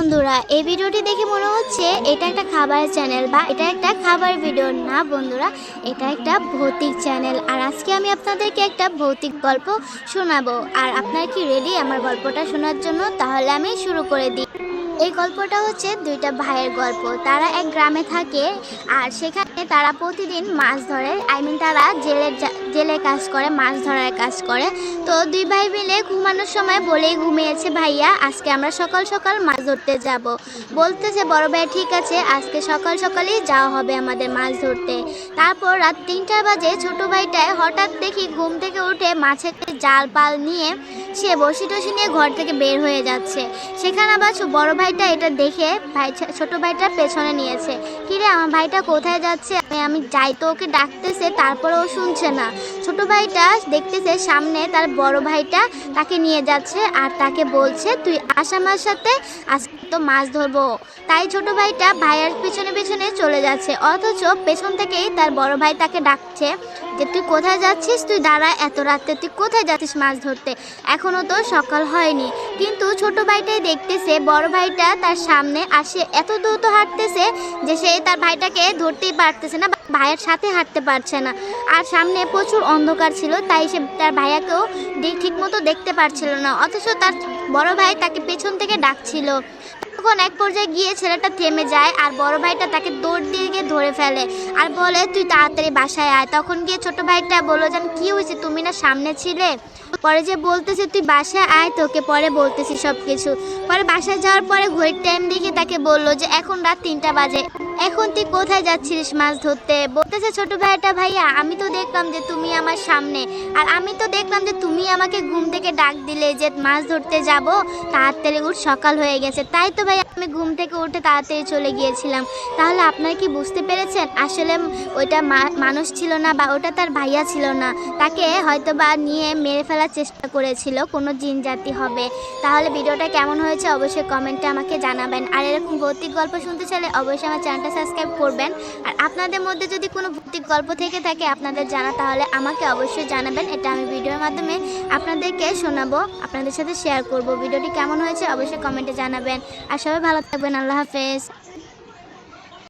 বন্ধুরা, এই ভিডিওটি দেখে মনে হচ্ছে এটা একটা খাবারের চ্যানেল বা এটা একটা খাবার ভিডিও না বন্ধুরা, এটা একটা ভৌতিক চ্যানেল। আর আজকে আমি আপনাদেরকে একটা ভৌতিক গল্প শোনাবো। আর আপনারা কি রেডি আমার গল্পটা শোনার জন্য? তাহলে আমি শুরু করে দিই। এই গল্পটা হচ্ছে দুইটা ভাইয়ের গল্প। তারা এক গ্রামে থাকে আর সেখানে তারা প্রতিদিন মাছ ধরে। তারা জেলে কাজ করে, মাছ ধরার কাজ করে। তো দুই ভাই মিলে ঘুমানোর সময় বলেই ঘুমিয়েছে, ভাইয়া আজকে আমরা সকাল সকাল মাছ ধরতে যাব। বলতেছে বড় ভাই, ঠিক আছে, আজকে সকাল সকালই যাওয়া হবে আমাদের মাছ ধরতে। তারপর রাত 3টা বাজে ছোট ভাইটায় হঠাৎ দেখি ঘুম থেকে উঠে মাছের জাল পাল নিয়ে সে বসি টসি নিয়ে ঘর থেকে বের হয়ে যাচ্ছে। সেখানে আবার বড় ভাইটা এটা দেখে ছোট ভাইটার পেছনে নিয়েছে। কিরে, আমার ভাইটা কোথায় যাচ্ছে? আমি যাই তো ওকে ডাকতেছে, তারপরে ও শুনছে না। ছোট ভাইটা দেখতেছে সামনে তার বড় ভাইটা তাকে নিয়ে যাচ্ছে আর তাকে বলছে, তুই আস আমার সাথে, আজকে তো মাছ ধরবো। তাই ছোট ভাইটা ভাইয়ের পেছনে পেছনে চলে যাচ্ছে, অথচ পেছন থেকেই তার বড় ভাই তাকে ডাকছে যে তুই কোথায় যাচ্ছিস, তুই দাঁড়া, এত রাতে তুই কোথায় যাচ্ছিস মাছ ধরতে, এখনো তো সকাল হয়নি। কিন্তু ছোট ভাইটাই দেখতেছে বড় ভাইটা তার সামনে আসে, এত দ্রুত হাঁটতেছে যে সে তার ভাইটাকে ধরতেই পারতেছে না, ভাইয়ের সাথে হাঁটতে পারছে না। আর সামনে প্রচুর অন্ধকার ছিল, তাই সে তার ভাইয়াকেও ঠিক মতো দেখতে পারছিল না, অথচ তার বড় ভাই তাকে পেছন থেকে ডাকছিল। তখন এক পর্যায়ে গিয়ে ছেলেটা থেমে যায় আর বড় ভাইটা তাকে দৌড় দিয়ে গিয়ে ধরে ফেলে আর বলে, তুই তাড়াতাড়ি বাসায় আয়। তখন গিয়ে ছোট ভাইটা বললো, যেন কি হয়েছে, তুমি না সামনে ছিলে? পরে যে বলতেছে তুই বাসায় আয়, তোকে পরে বলতেছি সব কিছু। পরে বাসায় যাওয়ার পরে ঘড়ির টাইম দেখে তাকে বললো যে এখন রাত 3টা বাজে, এখন তুই কোথায় যাচ্ছিস মাছ ধরতে? বলতেছে ছোট ভাইটা, ভাইয়া আমি তো দেখলাম যে তুমি আমার সামনে, আর আমি তো দেখলাম যে তুমি আমাকে ঘুম থেকে ডাক দিলে যে মাছ ধরতে যাব, তাড়াতাড়ি উঠ, সকাল হয়ে গেছে। তাই তো ভাই আমি ঘুম থেকে উঠে তাড়াতাড়ি চলে গিয়েছিলাম। তাহলে আপনারা কি বুঝতে পেরেছেন আসলে ওইটা মানুষ ছিল না বা ওটা তার ভাইয়া ছিল না, তাকে হয়তো বা নিয়ে মেরে ফেলার চেষ্টা করেছিল, কোনো জিন জাতি হবে। তাহলে ভিডিওটা কেমন হয়েছে অবশ্যই কমেন্টে আমাকে জানাবেন। আর এরকম ভৌতিক গল্প শুনতে চাইলে অবশ্যই আমার চ্যানেলটা সাবস্ক্রাইব করবেন। আর আপনাদের মধ্যে যদি কোনো ভৌতিক গল্প থেকে থাকে আপনাদের জানা, তাহলে আমাকে অবশ্যই জানাবেন, এটা আমি ভিডিওর মাধ্যমে আপনাদেরকে শোনাবো, আপনাদের সাথে শেয়ার করব। ভিডিওটি কেমন হয়েছে অবশ্যই কমেন্টে জানাবেন। আর সবাই ভালো থাকবেন। আল্লাহ হাফেজ।